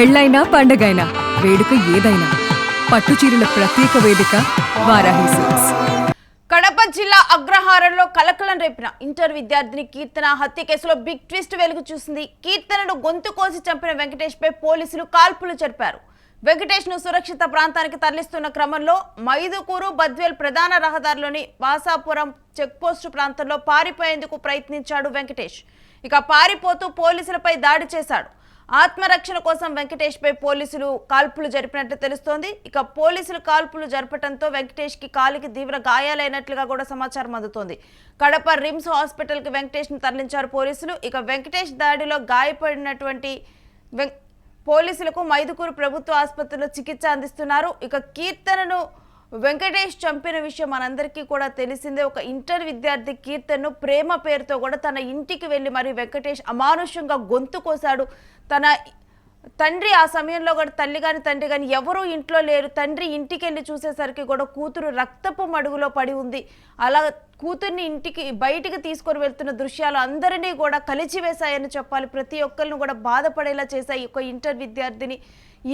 పెళ్ళైనా పండగైనా వేడుక ఏదైనా పట్టుచీరల ప్రత్యేక వేదిక వారాహి సిల్క్స్. కడప జిల్లా అగ్రహారంలో కలకలం రేపిన ఇంటర్ విద్యార్థిని కీర్తన హత్య కేసులో బిగ్ ట్విస్ట్ వెలుగు చూసింది. కీర్తనను గొంతు కోసి చంపిన వెంకటేష్ పై పోలీసులు కాల్పులు జరిపారు. వెంకటేష్ ను సురక్షిత ప్రాంతానికి తరలిస్తున్న క్రమంలో మైదుకూరు బద్వేల్ ప్రధాన రహదారిలోని వాసాపురం చెక్పోస్టు ప్రాంతంలో పారిపోయేందుకు ప్రయత్నించాడు వెంకటేష్. ఇక పారిపోతూ పోలీసులపై దాడి చేశాడు. ఆత్మరక్షణ కోసం వెంకటేష్ పై పోలీసులు కాల్పులు జరిపినట్లు తెలుస్తోంది. ఇక పోలీసులు కాల్పులు జరపడంతో వెంకటేష్ కి కాలికి తీవ్ర గాయాలైనట్లుగా కూడా సమాచారం అందుతోంది. కడప రిమ్స్ హాస్పిటల్ కి వెంకటేష్ ను తరలించారు పోలీసులు. ఇక వెంకటేష్ దాడిలో గాయపడినటువంటి పోలీసులకు మైదుకూరు ప్రభుత్వ ఆసుపత్రిలో చికిత్స అందిస్తున్నారు. ఇక కీర్తనను వెంకటేష్ చంపిన విషయం మనందరికీ కూడా తెలిసిందే. ఒక ఇంటర్ విద్యార్థి కీర్తనను ప్రేమ పేరుతో కూడా తన ఇంటికి వెళ్ళి మరి వెంకటేష్ అమానుషంగా గొంతు కోసాడు. తన తండ్రి ఆ సమయంలో కూడా తల్లి కానీ తండ్రి కానీ ఎవరూ ఇంట్లో లేరు. తండ్రి ఇంటికి వెళ్ళి చూసేసరికి కూడా కూతురు రక్తపు మడుగులో పడి ఉంది. అలా కూతుర్ని ఇంటికి బయటికి తీసుకొని వెళ్తున్న దృశ్యాలు అందరినీ కూడా కలిచివేశాయని చెప్పాలి. ప్రతి ఒక్కరిని కూడా బాధపడేలా చేశాయి. ఒక ఇంటర్ విద్యార్థిని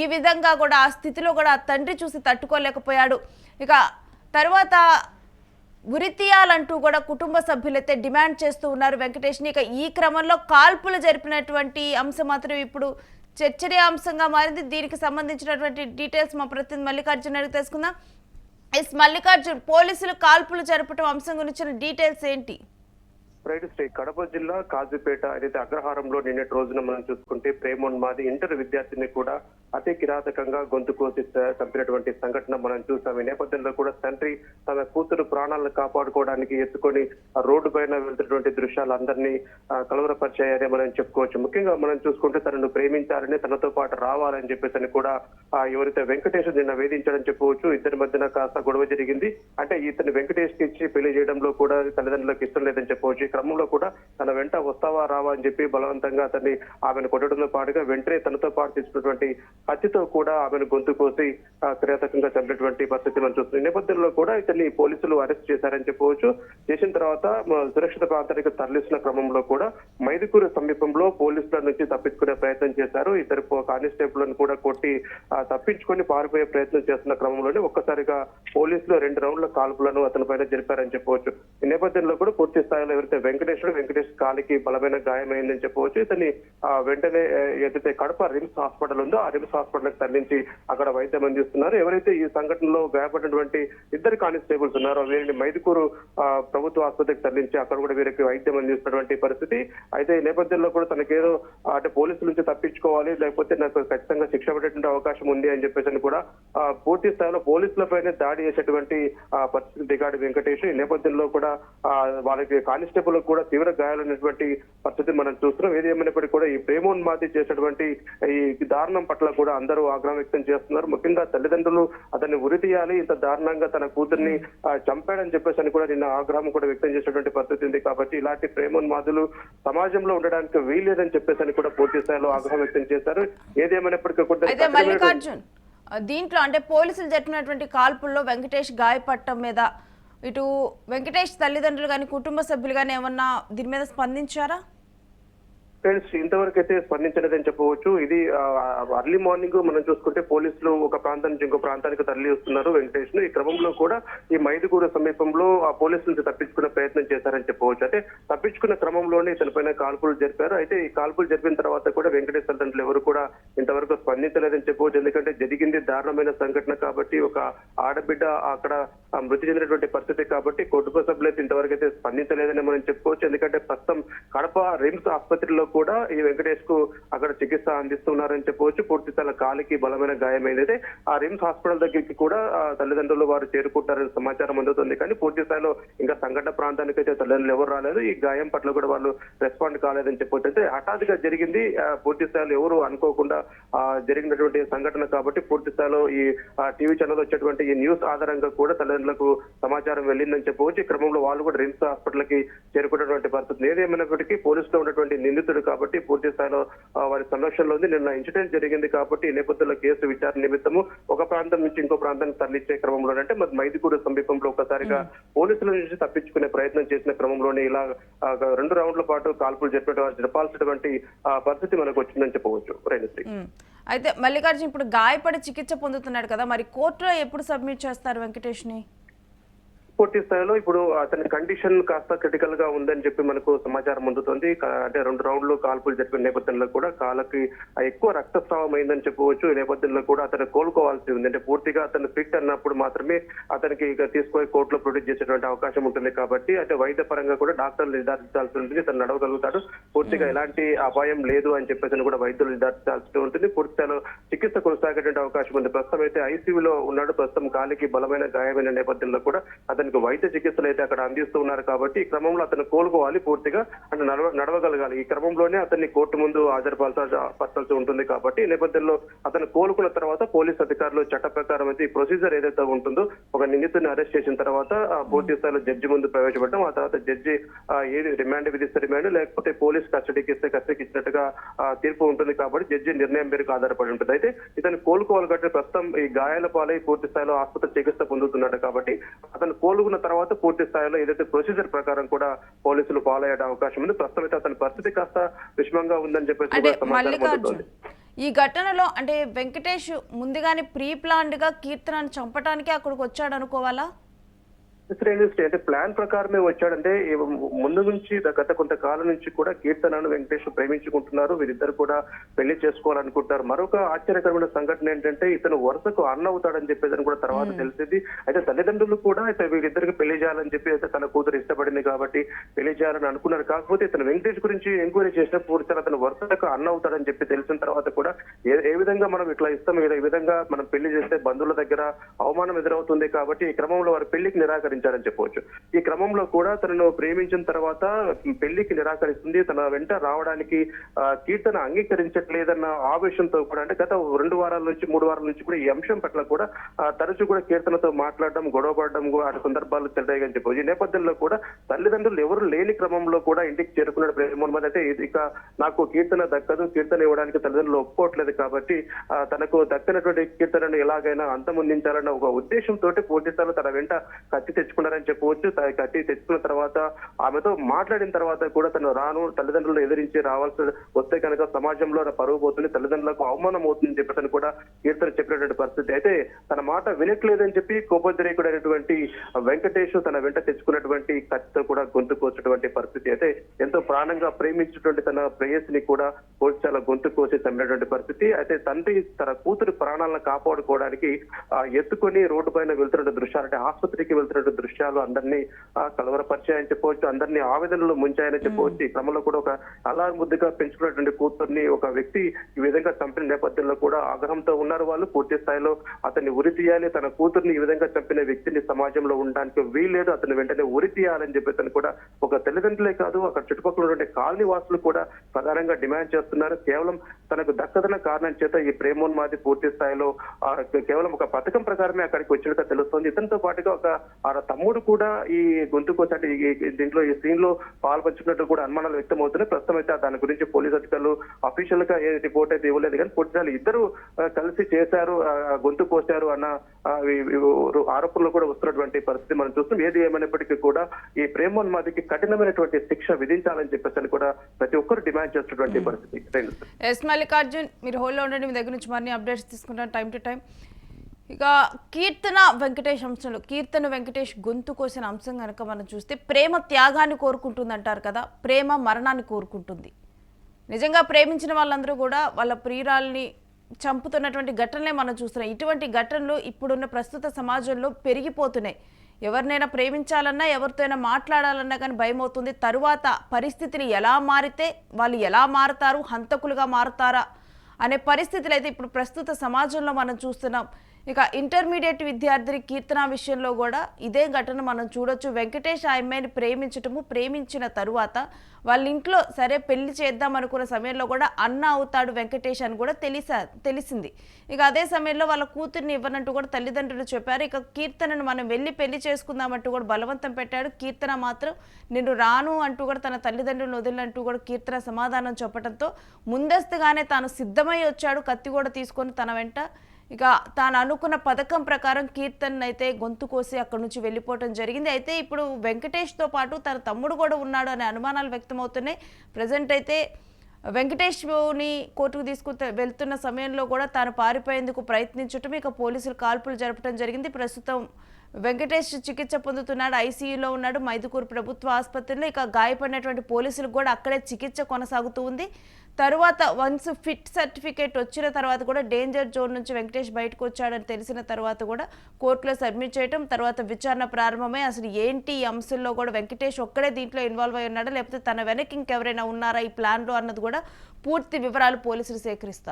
ఈ విధంగా కూడా ఆ స్థితిలో కూడా ఆ తండ్రి చూసి తట్టుకోలేకపోయాడు. ఇక తర్వాత ఉరితీయాలంటూ కూడా కుటుంబ సభ్యులైతే డిమాండ్ చేస్తూ ఉన్నారు వెంకటేష్ని. ఇక ఈ క్రమంలో కాల్పులు జరిపినటువంటి అంశం మాత్రం ఇప్పుడు చర్చనీయాంశంగా మారింది. దీనికి సంబంధించినటువంటి డీటెయిల్స్ మా ప్రతినిధి మల్లికార్జున్ అడిగి తెలుసుకుందాం. ఎస్ మల్లికార్జున్, పోలీసులు కాల్పులు జరపడం అంశం గురించిన డీటెయిల్స్ ఏంటి? కడప జిల్లా కాజీపేట ఏదైతే అగ్రహారంలో నిన్నటి రోజున మనం చూసుకుంటే ప్రేమోన్మాది ఇంటర్ విద్యార్థిని కూడా అతి కిరాతకంగా గొంతు కోసి చంపినటువంటి సంఘటన మనం చూసాం. ఈ నేపథ్యంలో కూడా తండ్రి తన కూతురు ప్రాణాలను కాపాడుకోవడానికి ఎత్తుకొని రోడ్డు పైన వెళ్తున్నటువంటి దృశ్యాలు అందరినీ కలవరపరిచాయని మనం చెప్పుకోవచ్చు. ముఖ్యంగా మనం చూసుకుంటే తనను ప్రేమించాలని, తనతో పాటు రావాలని చెప్పేసి కూడా ఎవరైతే వెంకటేష్ నిన్న వేధించాడని చెప్పవచ్చు. ఇద్దరి మధ్యన కాస్త గొడవ జరిగింది. అంటే ఇతను వెంకటేష్ కి ఇచ్చి పెళ్లి చేయడంలో కూడా తల్లిదండ్రులకు ఇష్టం లేదని చెప్పవచ్చు. క్రమంలో కూడా తన వెంట వస్తావా రావా అని చెప్పి బలవంతంగా అతన్ని ఆమెను కొట్టడంతో పాటుగా వెంటనే తనతో పాటు తీసుకున్నటువంటి హత్యతో కూడా ఆమెను గొంతు కోసి కిరాతకంగా చంపినటువంటి పరిస్థితి మనం చూస్తున్నాం. ఈ నేపథ్యంలో కూడా ఇతన్ని పోలీసులు అరెస్ట్ చేశారని చెప్పవచ్చు. చేసిన తర్వాత సురక్షిత ప్రాంతానికి తరలిస్తున్న క్రమంలో కూడా మైదుకూరు సమీపంలో పోలీసుల నుంచి తప్పించుకునే ప్రయత్నం చేశారు. ఇద్దరు కానిస్టేబుల్ను కూడా కొట్టి తప్పించుకొని పారిపోయే ప్రయత్నం చేస్తున్న క్రమంలోనే ఒక్కసారిగా పోలీసులు 2 రౌండ్ల కాల్పులను అతని పైన జరిపారని చెప్పవచ్చు. ఈ నేపథ్యంలో కూడా పూర్తి స్థాయిలో ఎవరైతే వెంకటేష్ కాలికి బలమైన గాయమైందని చెప్పవచ్చు. ఇతన్ని వెంటనే ఏదైతే కడప రిమ్స్ హాస్పిటల్ ఉందో ఆ రిమ్స్ హాస్పిటల్ తరలించి అక్కడ వైద్యం అందిస్తున్నారు. ఎవరైతే ఈ సంఘటనలో గాయపడినటువంటి ఇద్దరు కానిస్టేబుల్స్ ఉన్నారో వీరిని మైదుకూరు ప్రభుత్వ ఆసుపత్రికి తరలించి అక్కడ కూడా వీరికి వైద్యం అందిస్తున్నటువంటి పరిస్థితి. అయితే ఈ నేపథ్యంలో కూడా తనకేదో అంటే పోలీసుల నుంచి తప్పించుకోవాలి, లేకపోతే నాకు ఖచ్చితంగా శిక్ష పడేటువంటి అవకాశం ఉంది అని చెప్పేసి కూడా పూర్తి స్థాయిలో పోలీసులపైనే దాడి చేసేటువంటి పరిస్థితి దిగాడు వెంకటేష్. ఈ నేపథ్యంలో కూడా వాళ్ళకి కానిస్టేబుల్ కూడా తీవ్ర గాయాలైనటువంటి పరిస్థితి మనం చూస్తున్నాం. ఏది ఏమైనప్పటికీ కూడా ఈ ప్రేమోన్మాది చేసినటువంటి ఈ దారుణం పట్ల కూడా అందరూ ఆగ్రహం వ్యక్తం చేస్తున్నారు. ముఖ్యంగా తల్లిదండ్రులు అతన్ని ఉరి తీయాలి, ఇంత దారుణంగా తన కూతుర్ని చంపాడని చెప్పేసి కూడా నిన్న ఆగ్రహం కూడా వ్యక్తం చేసినటువంటి పరిస్థితి ఉంది. కాబట్టి ఇలాంటి ప్రేమోన్మాదులు సమాజంలో ఉండడానికి వీల్లేదని చెప్పేసి కూడా పూర్తి స్థాయిలో ఆగ్రహం వ్యక్తం చేశారు. ఏదేమైనప్పటికీ కూడా దీంట్లో అంటే పోలీసులు జరిపినటువంటి కాల్పుల్లో వెంకటేష్ గాయపడటం మీద ఇటు వెంకటేష్ తల్లిదండ్రులు కానీ కుటుంబ సభ్యులు కానీ ఏమన్నా దీని మీద స్పందించారా? ఫ్రెండ్స్, ఇంతవరకు అయితే స్పందించలేదని చెప్పవచ్చు. ఇది అర్లీ మార్నింగ్ మనం చూసుకుంటే పోలీసులు ఒక ప్రాంతం నుంచి ఇంకో ప్రాంతానికి తరలి వస్తున్నారు వెంకటేష్ ను. ఈ క్రమంలో కూడా ఈ మైదుకూరు సమీపంలో ఆ పోలీసుల నుంచి తప్పించుకునే ప్రయత్నం చేశారని చెప్పవచ్చు. అంటే తప్పించుకున్న క్రమంలోనే తనపైన కాల్పులు జరిపారు. అయితే ఈ కాల్పులు జరిపిన తర్వాత కూడా వెంకటేష్ తల్లిదండ్రులు ఎవరు కూడా ఇంతవరకు స్పందించలేదని చెప్పవచ్చు. ఎందుకంటే జరిగింది దారుణమైన సంఘటన కాబట్టి, ఒక ఆడబిడ్డ అక్కడ మృతి చెందినటువంటి పరిస్థితి కాబట్టి కుటుంబ సభ్యులైతే ఇంతవరకు అయితే స్పందించలేదని మనం చెప్పుకోవచ్చు. ఎందుకంటే ప్రస్తుతం కడప రిమ్స్ ఆసుపత్రిలో కూడా ఈ వెంకటేష్ కు అక్కడ చికిత్స అందిస్తున్నారని చెప్పవచ్చు. పూర్తి స్థాయి కాలికి బలమైన గాయమైంది. ఆ రిమ్స్ హాస్పిటల్ దగ్గరికి కూడా తల్లిదండ్రులు వారు చేరుకుంటారని సమాచారం అందుతుంది. కానీ పూర్తి స్థాయిలో ఇంకా సంఘటన ప్రాంతానికి అయితే తల్లిదండ్రులు ఎవరు రాలేదు. ఈ గాయం పట్ల కూడా వాళ్ళు రెస్పాండ్ కాలేదని చెప్పవచ్చు. అయితే హఠాత్తుగా జరిగింది, పూర్తి స్థాయిలో ఎవరు అనుకోకుండా జరిగినటువంటి సంఘటన కాబట్టి పూర్తి స్థాయిలో ఈ టీవీ ఛానల్ వచ్చేటువంటి ఈ న్యూస్ ఆధారంగా కూడా తల్లిదండ్రులకు సమాచారం వెళ్ళిందని చెప్పవచ్చు. ఈ క్రమంలో వాళ్ళు కూడా రిమ్స్ హాస్పిటల్ కి చేరుకున్నటువంటి పరిస్థితి. ఏదేమైనప్పటికీ పోలీసులో ఉన్నటువంటి నిందితుడు కూతురు కాబట్టి పూర్తి స్థాయిలో వారి సంరక్షణలో ఉంది. నిన్న ఇన్సిడెంట్ జరిగింది కాబట్టి ఈ నేపథ్యంలో కేసు విచారణ నిమిత్తము ఒక ప్రాంతం నుంచి ఇంకో ప్రాంతానికి తరలించే క్రమంలోనంటే మరి మైదుకూరు సమీపంలో ఒకసారిగా పోలీసుల నుంచి తప్పించుకునే ప్రయత్నం చేసిన క్రమంలోనే ఇలా 2 రౌండ్ల పాటు కాల్పులు జరపాల్సినటువంటి పరిస్థితి మనకు వచ్చిందని చెప్పవచ్చు. రేణుశ్రీ, అయితే మల్లికార్జున్ ఇప్పుడు గాయపడి చికిత్స పొందుతున్నాడు కదా, మరి కోర్టులో ఎప్పుడు సబ్మిట్ చేస్తారు వెంకటేష్ ని? పూర్తి స్థాయిలో ఇప్పుడు అతని కండిషన్ కాస్త క్రిటికల్ గా ఉందని చెప్పి మనకు సమాచారం అందుతుంది. అంటే 2 రౌండ్లు కాల్పులు జరిపిన నేపథ్యంలో కూడా కాళ్ళకి ఎక్కువ రక్తస్రావం అయిందని చెప్పవచ్చు. ఈ నేపథ్యంలో కూడా అతను కోలుకోవాల్సి ఉంది. అంటే పూర్తిగా అతను ఫిట్ అన్నప్పుడు మాత్రమే అతనికి ఇక తీసుకొని కోర్టులో ప్రొడ్యూస్ చేసేటువంటి అవకాశం ఉంటుంది కాబట్టి అంటే వైద్య పరంగా కూడా డాక్టర్లు నిర్ధారించాల్సి ఉంటుంది. తను నడవగలుగుతాడు, పూర్తిగా ఎలాంటి అపాయం లేదు అని చెప్పేసి కూడా వైద్యులు నిర్ధారించాల్సి ఉంటుంది. పూర్తి స్థాయిలో చికిత్స కొనసాగేటువంటి అవకాశం ఉంది. ప్రస్తుతం అయితే ఐసీయూలో ఉన్నాడు. ప్రస్తుతం కాలికి బలమైన గాయమైన నేపథ్యంలో కూడా అతనికి వైద్య చికిత్సలు అయితే అక్కడ అందిస్తూ ఉన్నారు కాబట్టి ఈ క్రమంలో అతను కోలుకోవాలి, పూర్తిగా అంటే నడవగలగాలి. ఈ క్రమంలోనే అతన్ని కోర్టు ముందు హాజరుపరచాల్సి ఉంటుంది కాబట్టి ఈ నేపథ్యంలో అతను కోలుకున్న తర్వాత పోలీస్ అధికారులు చట్ట ప్రకారం అయితే ఈ ప్రొసీజర్ ఏదైతే ఉంటుందో ఒక నిందితుడిని అరెస్ట్ చేసిన తర్వాత పూర్తి స్థాయిలో జడ్జి ముందు ప్రవేశపెట్టడం, ఆ తర్వాత జడ్జి ఏది రిమాండ్ విధిస్తే రిమాండ్, లేకపోతే పోలీస్ కస్టడీకి ఇస్తే కస్టడీకి ఇచ్చినట్టుగా తీర్పు ఉంటుంది కాబట్టి జడ్జి నిర్ణయం మేరకు ఆధారపడి ఉంటుంది. అయితే ఇతను కోలుకోవాలి కాబట్టి ప్రస్తుతం ఈ గాయాల పాలై పూర్తి స్థాయిలో ఆసుపత్రి చికిత్స పొందుతున్నాడు కాబట్టి అతను కోలుకున్న తర్వాత పూర్తి స్థాయిలో ఏదైతే ప్రొసీజర్ ప్రకారం కూడా పోలీసులు ఫాలో అయ్యే అవకాశం ఉంది. ప్రస్తుతం అయితే అతని పరిస్థితి కాస్త విషమంగా ఉందని చెప్పేసి సమాచారం అందుతుంది. ఈ ఘటనలో అంటే వెంకటేష్ ముందుగానే ప్రీ ప్లాన్డ్ గా కీర్తనను చంపడానికి అక్కడికి వచ్చాడు అనుకోవాలా? అంటే ప్లాన్ ప్రకారమే వచ్చాడంటే ముందు నుంచి గత కొంతకాలం నుంచి కూడా కీర్తనను వెంకటేష్ ప్రేమించుకుంటున్నారు. వీరిద్దరు కూడా పెళ్లి చేసుకోవాలనుకుంటారు. మరొక ఆశ్చర్యకరమైన సంఘటన ఏంటంటే ఇతను వరుసకు అన్న అవుతాడని చెప్పేదని కూడా తర్వాత తెలిసింది. అయితే తల్లిదండ్రులు కూడా అయితే వీరిద్దరికి పెళ్లి చేయాలని చెప్పి అయితే తన కూతురు ఇష్టపడింది కాబట్టి పెళ్లి చేయాలని అనుకున్నారు. కాకపోతే ఇతను వెంకటేష్ గురించి ఎంక్వైరీ చేసిన పూర్తి అతను వరుసకు అన్న అవుతాడని చెప్పి తెలిసిన తర్వాత కూడా ఏ విధంగా మనం ఇట్లా ఇస్తాం, ఈ విధంగా మనం పెళ్లి చేస్తే బంధువుల దగ్గర అవమానం ఎదురవుతుంది కాబట్టి ఈ క్రమంలో వారి పెళ్లికి నిరాకరించారని చెప్పవచ్చు. ఈ క్రమంలో కూడా తనను ప్రేమించిన తర్వాత పెళ్లికి నిరాకరిస్తుంది. తన వెంట రావడానికి కీర్తన అంగీకరించట్లేదన్న ఆవేశంతో కూడా అంటే గత 2 వారాల నుంచి 3 వారాల నుంచి కూడా ఈ అంశం పట్ల కూడా తరచూ కూడా కీర్తనతో మాట్లాడడం, గొడవపడడం ఆ సందర్భాలు తెలియని చెప్పవచ్చు. ఈ నేపథ్యంలో కూడా తల్లిదండ్రులు ఎవరు లేని క్రమంలో కూడా ఇంటికి చేరుకున్నాడు ప్రేమోన్మాది. అయితే ఇక నాకు కీర్తన దక్కదు, కీర్తన ఇవ్వడానికి తల్లిదండ్రులు ఒప్పుకోవట్లేదు కాబట్టి తనకు దక్కనటువంటి కీర్తనను ఎలాగైనా అంతమొందించాలన్న ఒక ఉద్దేశంతో పూర్తిస్థాయిలో తన వెంట కత్తి తెచ్చుకున్నారని చెప్పవచ్చు. కత్తి తెచ్చుకున్న తర్వాత ఆమెతో మాట్లాడిన తర్వాత కూడా తను రాను, తల్లిదండ్రులు ఎదిరించి రావాల్సి వస్తే కనుక సమాజంలో పరువు పోతుంది, తల్లిదండ్రులకు అవమానం అవుతుందని చెప్పేసి కూడా కీర్తన చెప్పినటువంటి పరిస్థితి. అయితే తన మాట వినట్లేదని చెప్పి కోపోద్రేకుడైనటువంటి వెంకటేష్ తన వెంట తెచ్చుకున్నటువంటి కత్తితో కూడా గొంతు కోసినటువంటి పరిస్థితి. అయితే ఎంతో ప్రాణంగా ప్రేమించినటువంటి తన ప్రేయసిని కూడా చాలా గొంతు కోసి చంపినటువంటి పరిస్థితి. అయితే తండ్రి తన కూతురు ప్రాణాలను కాపాడుకోవడానికి ఎత్తుకొని రోడ్డు పైన వెళ్తున్న దృశ్యాలు అంటే ఆసుపత్రికి వెళ్తున్న దృశ్యాలు అందరినీ కలవరపరిచాయని చెప్పవచ్చు, అందరినీ ఆవేదనలో ముంచాయని చెప్పవచ్చు. ఈ క్రమంలో కూడా ఒక అల్లారు ముద్దుగా పెంచుకున్నటువంటి కూతుర్ని ఒక వ్యక్తి ఈ విధంగా చంపిన నేపథ్యంలో కూడా ఆగ్రహంతో ఉన్నారు వాళ్ళు. పూర్తి స్థాయిలో అతన్ని ఉరి తీయాలి, తన కూతుర్ని ఈ విధంగా చంపిన వ్యక్తిని సమాజంలో ఉండడానికి వీల్లేదు, అతన్ని వెంటనే ఉరి తీయాలని చెప్పేసి కూడా ఒక తల్లిదండ్రులే కాదు అక్కడ చుట్టుపక్కల ఉన్నటువంటి కాలనీ వాసులు కూడా ప్రధానంగా డిమాండ్ చేస్తున్నారు. కేవలం తనకు దక్కదన కారణం చేత ఈ ప్రేమోన్మాది పూర్తి స్థాయిలో కేవలం ఒక పథకం ప్రకారమే అక్కడికి వచ్చినట్టుగా తెలుస్తోంది. ఇతనితో పాటుగా ఒక తమ్ముడు కూడా ఈ గొంతు కోసంటే దీంట్లో ఈ సీన్ లో పాల్పంచుకున్నట్టు కూడా అనుమానాలు వ్యక్తం అవుతున్నాయి. ప్రస్తుతం అయితే దాని గురించి పోలీస్ అధికారులు అఫీషియల్ గా ఏ రిపోర్ట్ అయితే ఇవ్వలేదు కానీ పూర్తిగా ఇద్దరు కలిసి చేశారు, గొంతు కోసారు అన్న ఆరోపణలు కూడా వస్తున్నటువంటి పరిస్థితి మనం చూస్తున్నాం. ఏది ఏమైనప్పటికీ కూడా ఈ ప్రేమోన్మాదికి కఠినమైనటువంటి శిక్ష విధించాలని చెప్పేసి కూడా ప్రతి ఒక్కరు డిమాండ్ చేస్తున్నటువంటి పరిస్థితి. ఎస్ మల్లికార్జున్, మీరు హోల్లో ఉండండి, మీ దగ్గర నుంచి మరిన్ని అప్డేట్స్ తీసుకుంటాను టైం టు టైం. ఇక కీర్తన వెంకటేష్ అంశంలో కీర్తన వెంకటేష్ గొంతు కోసిన అంశం కనుక మనం చూస్తే ప్రేమ త్యాగాన్ని కోరుకుంటుంది అంటారు కదా, ప్రేమ మరణాన్ని కోరుకుంటుంది. నిజంగా ప్రేమించిన వాళ్ళందరూ కూడా వాళ్ళ ప్రియురాల్ని చంపుతున్నటువంటి ఘటనలే మనం చూస్తున్నాం. ఇటువంటి ఘటనలు ఇప్పుడున్న ప్రస్తుత సమాజంలో పెరిగిపోతున్నాయి. ఎవరినైనా ప్రేమించాలన్నా ఎవరితో అయినా మాట్లాడాలన్నా కానీ భయం అవుతుంది. తరువాత పరిస్థితులు ఎలా మారితే వాళ్ళు ఎలా మారుతారు, హంతకులుగా మారుతారా అనే పరిస్థితులు అయితే ఇప్పుడు ప్రస్తుత సమాజంలో మనం చూస్తున్నాం. ఇక ఇంటర్మీడియట్ విద్యార్థి కీర్తన విషయంలో కూడా ఇదే ఘటన మనం చూడొచ్చు. వెంకటేష్ ఆ అమ్మాయిని ప్రేమించిన తరువాత వాళ్ళ ఇంట్లో సరే పెళ్లి చేద్దాం అనుకున్న సమయంలో కూడా అన్న అవుతాడు వెంకటేష్ అని కూడా తెలిసింది. ఇక అదే సమయంలో వాళ్ళ కూతుర్ని ఇవ్వనంటూ కూడా తల్లిదండ్రులు చెప్పారు. ఇక కీర్తనను మనం వెళ్ళి పెళ్లి చేసుకుందామంటూ కూడా బలవంతం పెట్టాడు. కీర్తన మాత్రం నేను రాను అంటూ కూడా తన తల్లిదండ్రులను వదిలినంటూ కూడా కీర్తన సమాధానం చెప్పడంతో ముందస్తుగానే తాను సిద్ధమై వచ్చాడు, కత్తి కూడా తీసుకొని తన వెంట. ఇక తాను అనుకున్న పథకం ప్రకారం కీర్తన్ అయితే గొంతు కోసి అక్కడి నుంచి వెళ్ళిపోవటం జరిగింది. అయితే ఇప్పుడు వెంకటేష్తో పాటు తన తమ్ముడు కూడా ఉన్నాడు అనే అనుమానాలు వ్యక్తమవుతున్నాయి. ప్రజెంట్ అయితే వెంకటేష్ని కోర్టుకు వెళ్తున్న సమయంలో కూడా తాను పారిపోయేందుకు ప్రయత్నించటం, ఇక పోలీసులు కాల్పులు జరపడం జరిగింది. ప్రస్తుతం వెంకటేష్ చికిత్స పొందుతున్నాడు, ఐసీయూలో ఉన్నాడు మైదుకూరు ప్రభుత్వ ఆసుపత్రిలో. ఇక గాయపడినటువంటి పోలీసులకు కూడా అక్కడే చికిత్స కొనసాగుతూ ఉంది. తరువాత వన్స్ ఫిట్ సర్టిఫికేట్ వచ్చిన తర్వాత కూడా డేంజర్ జోన్ నుంచి వెంకటేష్ బయటకు వచ్చాడని తెలిసిన తర్వాత కూడా కోర్టులో సబ్మిట్ చేయడం, తర్వాత విచారణ ప్రారంభమై అసలు ఏంటి ఈ అంశంలో కూడా వెంకటేష్ ఒక్కడే దీంట్లో ఇన్వాల్వ్ అయి ఉన్నాడా లేకపోతే తన వెనక్కి ఇంకెవరైనా ఉన్నారా ఈ ప్లాన్లో అన్నది కూడా పూర్తి వివరాలు పోలీసులు సేకరిస్తారు.